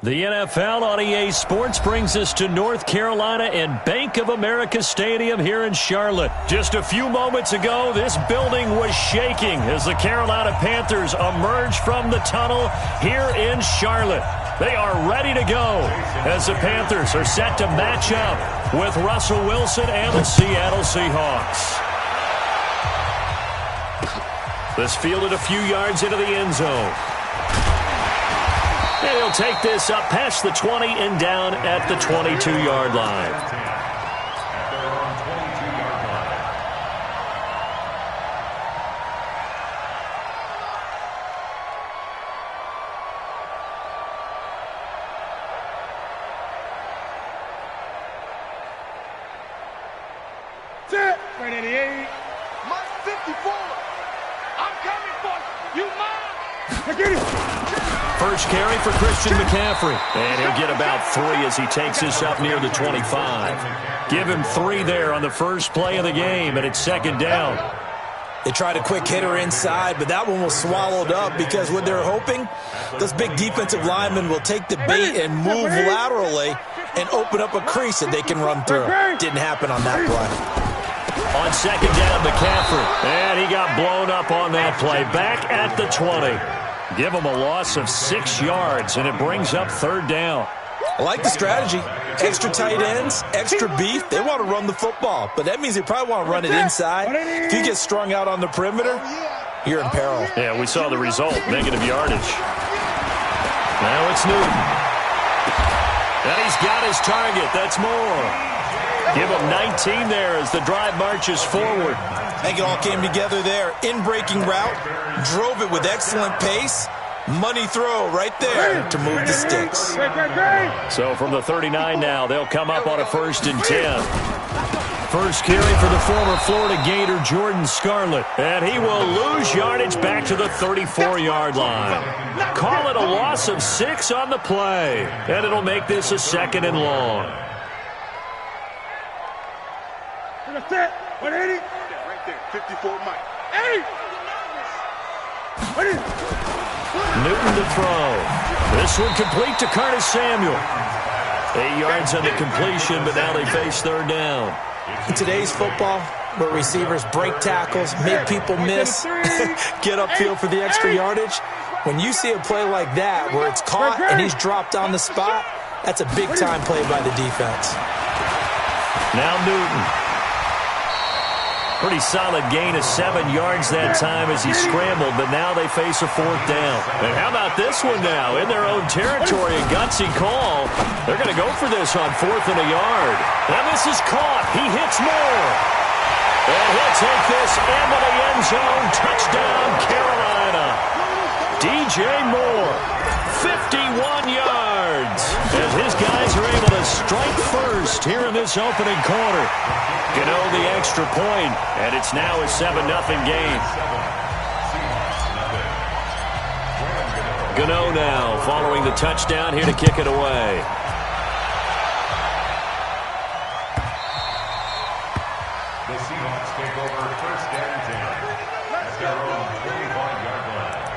The NFL on EA Sports brings us to North Carolina and Bank of America Stadium here in Charlotte. Just a few moments ago, this building was shaking as the Carolina Panthers emerged from the tunnel here in Charlotte. They are ready to go as the Panthers are set to match up with Russell Wilson and the Seattle Seahawks. This fielded a few yards into the end zone. And he'll take this up past the 20 and down at the 22-yard line. Right 88. My 54. I'm coming for you, mine. Get it. First carry for Christian McCaffrey. And he'll get about 3 as he takes this up near the 25. Give him 3 there on the first play of the game, and it's second down. They tried a quick hitter inside, but that one was swallowed up because what they're hoping, those big defensive linemen will take the bait and move laterally and open up a crease that they can run through. Didn't happen on that play. On second down, McCaffrey. And he got blown up on that play. Back at the 20. Give him a loss of 6 yards, and it brings up third down. I like the strategy. Extra tight ends, extra beef. They want to run the football, but that means they probably want to run it inside. If you get strung out on the perimeter, you're in peril. Yeah, we saw the result, negative yardage. Now it's Newton. And he's got his target. That's more. Give him 19 there as the drive marches forward. I think it all came together there. In-breaking route, drove it with excellent pace. Money throw right there to move the sticks. So from the 39 now, they'll come up on a 1st and 10. First carry for the former Florida Gator, Jordan Scarlett. And he will lose yardage back to the 34-yard line. Call it a loss of 6 on the play. And it'll make this a 2nd and long. Set. 180. Right there. 54 Mike. 80. Newton to throw. This one complete to Curtis Samuel. 8 yards on the completion, but now they face third down. In today's football, where receivers break tackles, make people miss, get upfield for the extra yardage, when you see a play like that where it's caught and he's dropped on the spot, that's a big-time play by the defense. Now Newton. Pretty solid gain of 7 yards that time as he scrambled, but now they face a 4th down. And how about this one now? In their own territory, a gutsy call. They're going to go for this on 4th and a yard. And this is caught. He hits Moore. And he'll take this into the end zone. Touchdown, Carolina. DJ Moore, 51 yards. As his guys are able to strike first here in this opening quarter. Gano the extra point, and it's now a 7-0 game. Gano now following the touchdown here to kick it away. The Seahawks take over 1st and 10 at their own 25-yard line.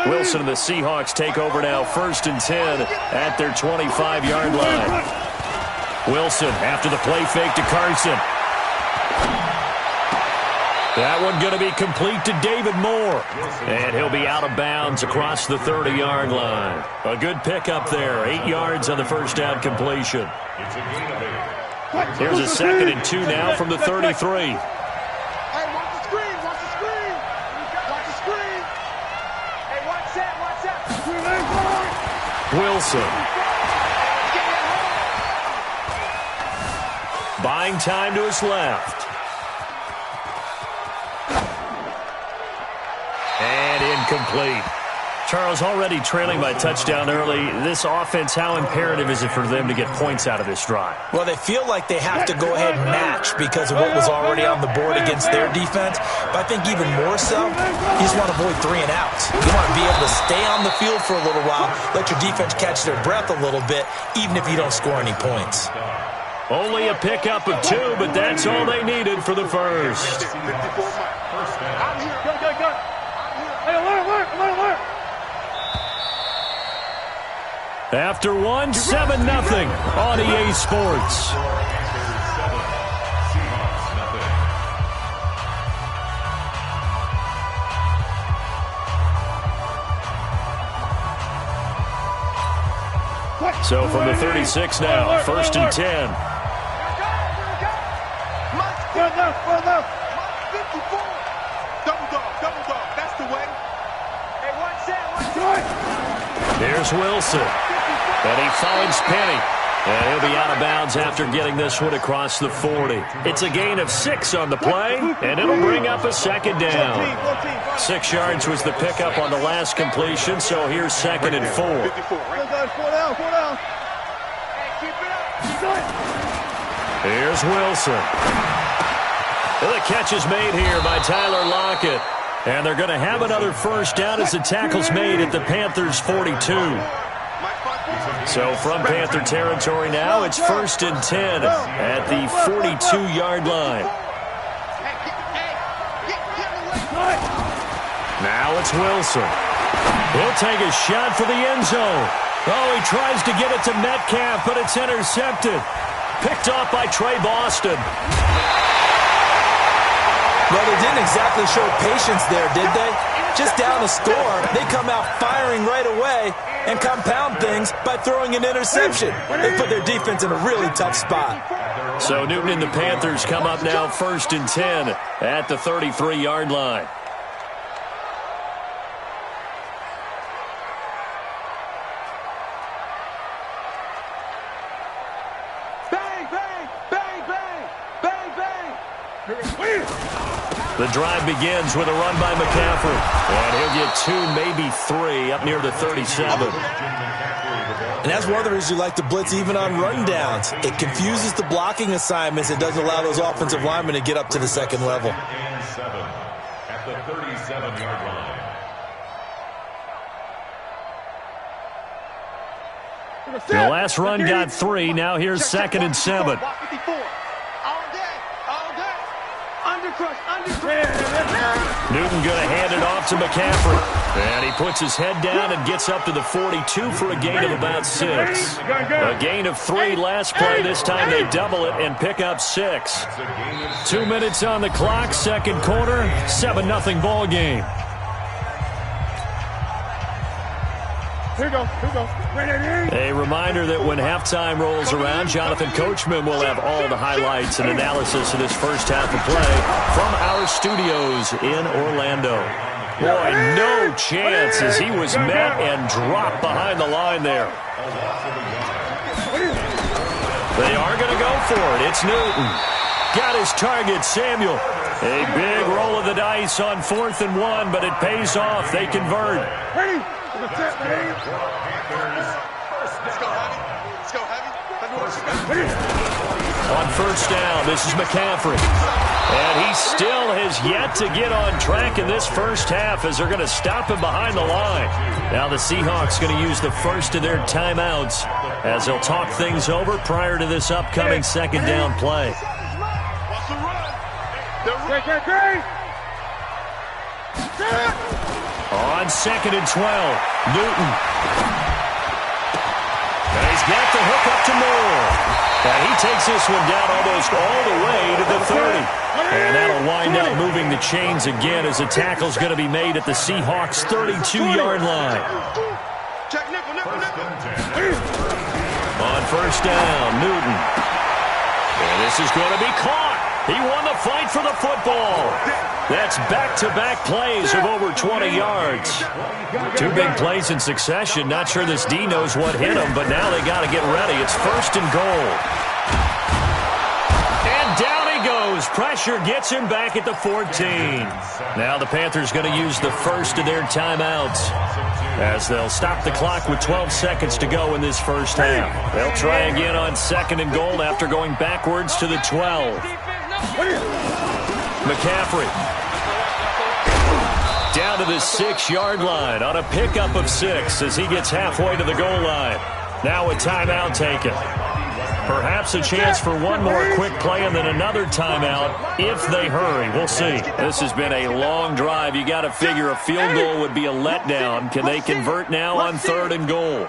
Wilson and the Seahawks take over now 1st and 10 at their 25-yard line. Wilson after the play fake to Carson. That one going to be complete to David Moore. And he'll be out of bounds across the 30-yard line. A good pickup there. 8 yards on the first down completion. Here's a 2nd and 2 now from the 33. Wilson. Buying time to his left. And incomplete. Charles, already trailing by touchdown early. This offense, how imperative is it for them to get points out of this drive? Well, they feel like they have to go ahead and match because of what was already on the board against their defense. But I think even more so, you just want to avoid 3 and outs. You want to be able to stay on the field for a little while, let your defense catch their breath a little bit, even if you don't score any points. Only a pickup of 2, but that's all they needed for the first. After one, 7-0 on EA Sports. So from the 36 now, 1st and 10. Here's Wilson. And he finds Penny. And he'll be out of bounds after getting this one across the 40. It's a gain of 6 on the play, and it'll bring up a 2nd down. 6 yards was the pickup on the last completion, so here's 2nd and 4. Here's Wilson. Well, the catch is made here by Tyler Lockett. And they're going to have another first down as the tackle's made at the Panthers' 42. So from Panther territory now, it's 1st and 10 at the 42-yard line. Now it's Wilson. He'll take a shot for the end zone. Oh, he tries to get it to Metcalf, but it's intercepted. Picked off by Trey Boston. Well, they didn't exactly show patience there, did they? Just down a score, they come out firing right away and compound things by throwing an interception. They put their defense in a really tough spot. So Newton and the Panthers come up now 1st and 10 at the 33-yard line. The drive begins with a run by McCaffrey. And he'll get 2, maybe 3 up near the 37. And that's one of the reasons you like to blitz even on rundowns. It confuses the blocking assignments. It doesn't allow those offensive linemen to get up to the 2nd level. At the 37-yard line. The last run got 3. Now here's 2nd and 7. Newton going to hand it off to McCaffrey. And he puts his head down and gets up to the 42 for a gain of about 6. A gain of 3 last play. This time they double it and pick up 6. 2 minutes on the clock, 2nd quarter, 7-0 ball game. Here we go. A reminder that when halftime rolls around, Jonathan Coachman will have all the highlights and analysis of this first half of play from our studios in Orlando. Boy, no chance as he was met and dropped behind the line there. They are going to go for it. It's Newton. Got his target, Samuel. A big roll of the dice on 4th and 1, but it pays off. They convert. Ready? On first down, this is McCaffrey. And he still has yet to get on track in this first half as they're going to stop him behind the line. Now the Seahawks going to use the first of their timeouts as they'll talk things over prior to this upcoming 2nd down play. On 2nd and 12, Newton. And he's got the hook up to Moore. And he takes this one down almost all the way to the 30. And that'll wind up moving the chains again as the tackle's going to be made at the Seahawks' 32-yard line. On first down, Newton. And this is going to be caught. He won the fight for the football. That's back-to-back plays of over 20 yards. 2 big plays in succession. Not sure this D knows what hit him, but now they got to get ready. It's 1st and goal. And down he goes. Pressure gets him back at the 14. Now the Panthers going to use the first of their timeouts as they'll stop the clock with 12 seconds to go in this first half. They'll try again on 2nd and goal after going backwards to the 12. McCaffrey down to the 6-yard line on a pickup of 6 as he gets halfway to the goal line. Now a timeout taken. Perhaps a chance for one more quick play and then another timeout if they hurry. We'll see. This has been a long drive. You got to figure a field goal would be a letdown. Can they convert now on 3rd and goal?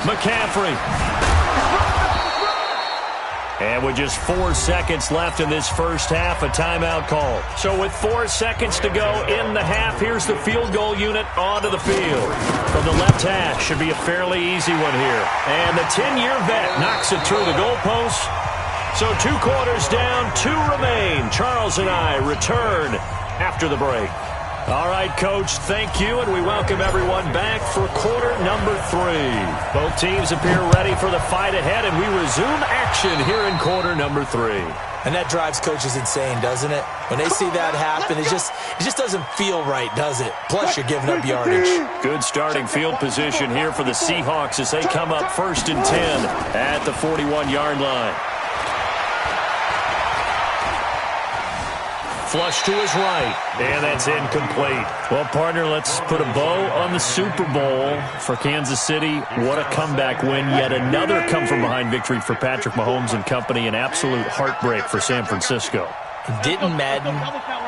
McCaffrey. And with just 4 seconds left in this first half, a timeout call. So with 4 seconds to go in the half, here's the field goal unit onto the field. From the left hash, should be a fairly easy one here. And the 10-year vet knocks it through the goalpost. So 2 quarters down, 2 remain. Charles and I return after the break. All right, Coach, thank you, and we welcome everyone back for quarter number 3. Both teams appear ready for the fight ahead, and we resume action here in quarter number 3. And that drives coaches insane, doesn't it? When they see that happen, it just doesn't feel right, does it? Plus, you're giving up yardage. Good starting field position here for the Seahawks as they come up 1st and 10 at the 41-yard line. Flush to his right, and that's incomplete. Well, partner, let's put a bow on the Super Bowl for Kansas City. What a comeback win. Yet another come-from-behind victory for Patrick Mahomes and company. An absolute heartbreak for San Francisco. Didn't Madden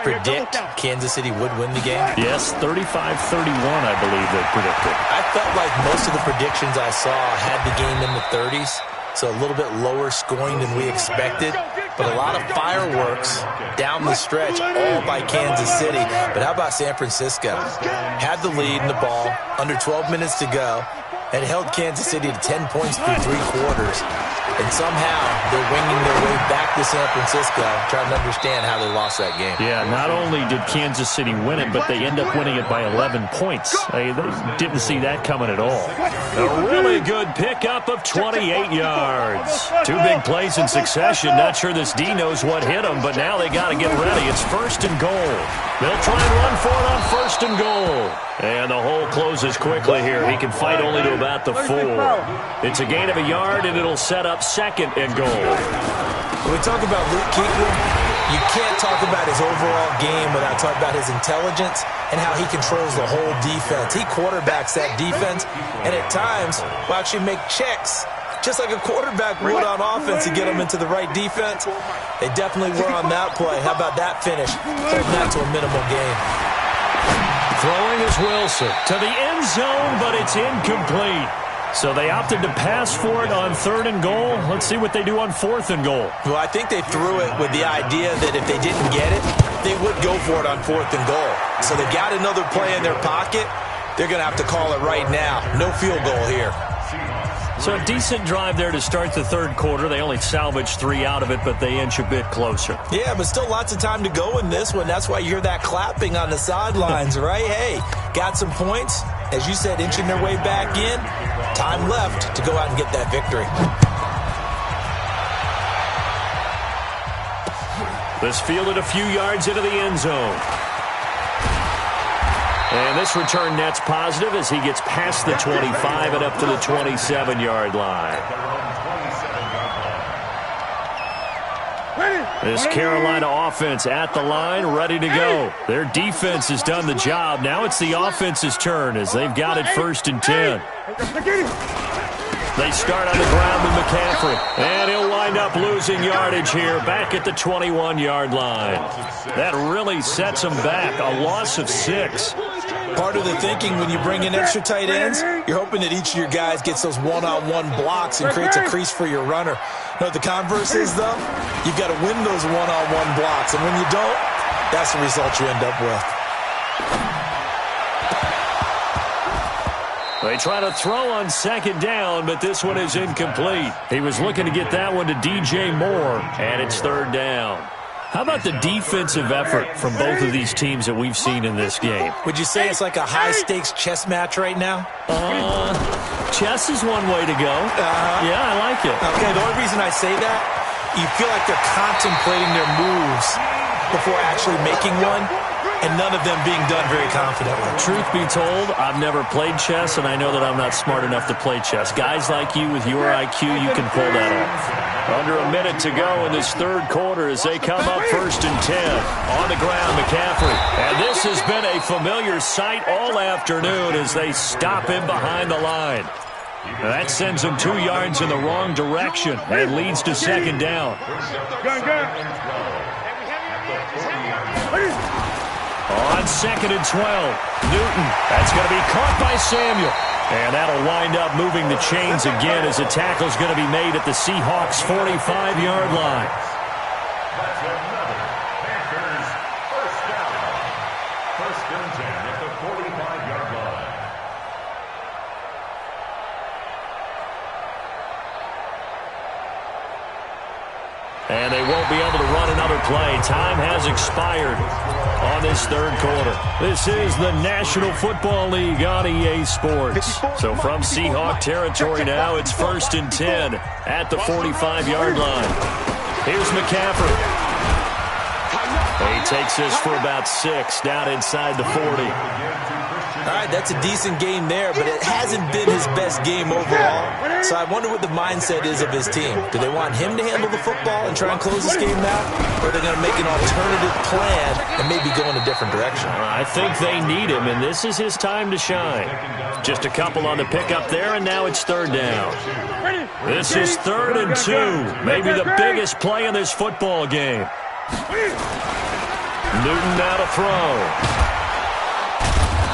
predict Kansas City would win the game? Yes, 35-31, I believe they predicted. I felt like most of the predictions I saw had the game in the 30s, so a little bit lower scoring than we expected. But a lot of fireworks down the stretch, all by Kansas City. But how about San Francisco? Had the lead in the ball, under 12 minutes to go, and held Kansas City to 10 points through 3 quarters. And somehow they're winging their way back to San Francisco, trying to understand how they lost that game. Yeah, not only did Kansas City win it, but they end up winning it by 11 points. They didn't see that coming at all. A really good pickup of 28 yards. 2 big plays in succession. Not sure this D knows what hit them, but now they got to get ready. It's 1st and goal. They'll try and run for it on 1st and goal. And the hole closes quickly here. He can fight only to about the 4. It's a gain of a yard, and it'll set up 2nd and goal. When we talk about Luke Kuechly, you can't talk about his overall game without talking about his intelligence and how he controls the whole defense. He quarterbacks that defense, and at times will actually make checks, just like a quarterback would on offense to get them into the right defense. They definitely were on that play. How about that finish? Holding that to a minimal gain. Throwing is Wilson to the end zone, but it's incomplete. So they opted to pass for it on 3rd and goal. Let's see what they do on 4th and goal. Well, I think they threw it with the idea that if they didn't get it, they would go for it on 4th and goal. So they got another play in their pocket. They're going to have to call it right now. No field goal here. So a decent drive there to start the 3rd quarter. They only salvaged 3 out of it, but they inch a bit closer. Yeah, but still lots of time to go in this one. That's why you hear that clapping on the sidelines, right? Hey, got some points. As you said, inching their way back in. Time left to go out and get that victory. This fielded a few yards into the end zone. And this return net's positive as he gets past the 25 and up to the 27-yard line. This Carolina offense at the line, ready to go. Their defense has done the job. Now it's the offense's turn as they've got it 1st and 10. They start on the ground with McCaffrey. And he'll wind up losing yardage here back at the 21-yard line. That really sets them back. A loss of 6. Part of the thinking when you bring in extra tight ends, you're hoping that each of your guys gets those one-on-one blocks and creates a crease for your runner. You know what the converse is, though? You've got to win those one-on-one blocks, and when you don't, that's the result you end up with. They try to throw on 2nd down, but this one is incomplete. He was looking to get that one to DJ Moore, and it's 3rd down. How about the defensive effort from both of these teams that we've seen in this game? Would you say it's like a high-stakes chess match right now? Chess is one way to go. Yeah, I like it. Okay, the only reason I say that, you feel like they're contemplating their moves before actually making one, and none of them being done very confidently. Truth be told, I've never played chess, and I know that I'm not smart enough to play chess. Guys like you with your IQ, you can pull that off. Under a minute to go in this third quarter as they come up 1st and 10. On the ground, McCaffrey. And this has been a familiar sight all afternoon as they stop him behind the line. Now that sends him 2 yards in the wrong direction and leads to 2nd down. On 2nd and 12, Newton. That's going to be caught by Samuel. And that'll wind up moving the chains again as a tackle's going to be made at the Seahawks' 45-yard line. That's another Panthers first down. 1st and 10 at the 45-yard line. And they won't be able to run another play. Time has expired on this third quarter. This is the National Football League on EA Sports. So from Seahawk territory now, it's 1st and 10 at the 45-yard line. Here's McCaffrey. He takes this for about 6 down inside the 40. All right, that's a decent game there, but it hasn't been his best game overall. So I wonder what the mindset is of his team. Do they want him to handle the football and try and close this game out? Or are they going to make an alternative plan and maybe go in a different direction? I think they need him, and this is his time to shine. Just a couple on the pickup there, and now it's 3rd down. This is 3rd and 2. Maybe the biggest play in this football game. Newton now to throw.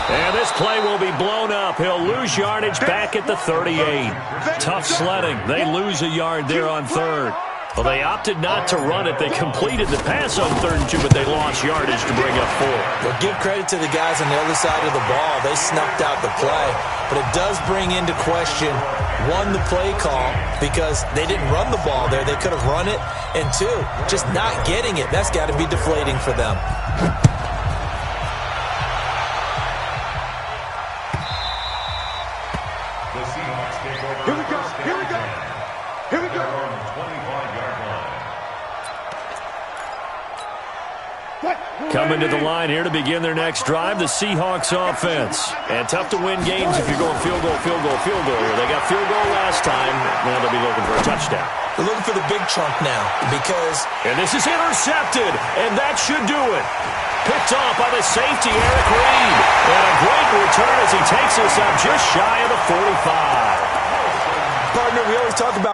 And this play will be blown up. He'll lose yardage back at the 38. Tough sledding. They lose a yard there on 3rd. Well, they opted not to run it. They completed the pass on 3rd and 2, but they lost yardage to bring up 4. Well, give credit to the guys on the other side of the ball. They snuffed out the play. But it does bring into question, 1, the play call, because they didn't run the ball there. They could have run it. And 2, just not getting it. That's got to be deflating for them. The Seahawks take over. Here we go. Here we go. Here we go. 25-yard line. Coming to the line here to begin their next drive, the Seahawks offense. And tough to win games if you're going field goal, field goal, field goal here. They got field goal last time. Now they'll be looking for a touchdown. They're looking for the big chunk now because... And this is intercepted, and that should do it. Picked off by the safety, Eric Reed. And a great return as he takes us up just shy of the 45. Partner, we always talk about...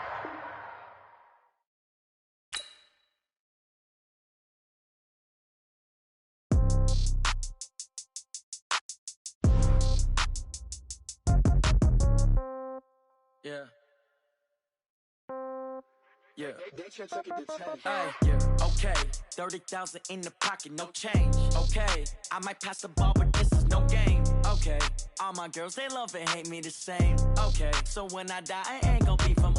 Yeah. Yeah. Yeah. Okay. 30,000 in the pocket, no change. Okay. I might pass the ball, but this is no game. Okay. All my girls, they love and hate me the same. Okay. So when I die, I ain't gonna be from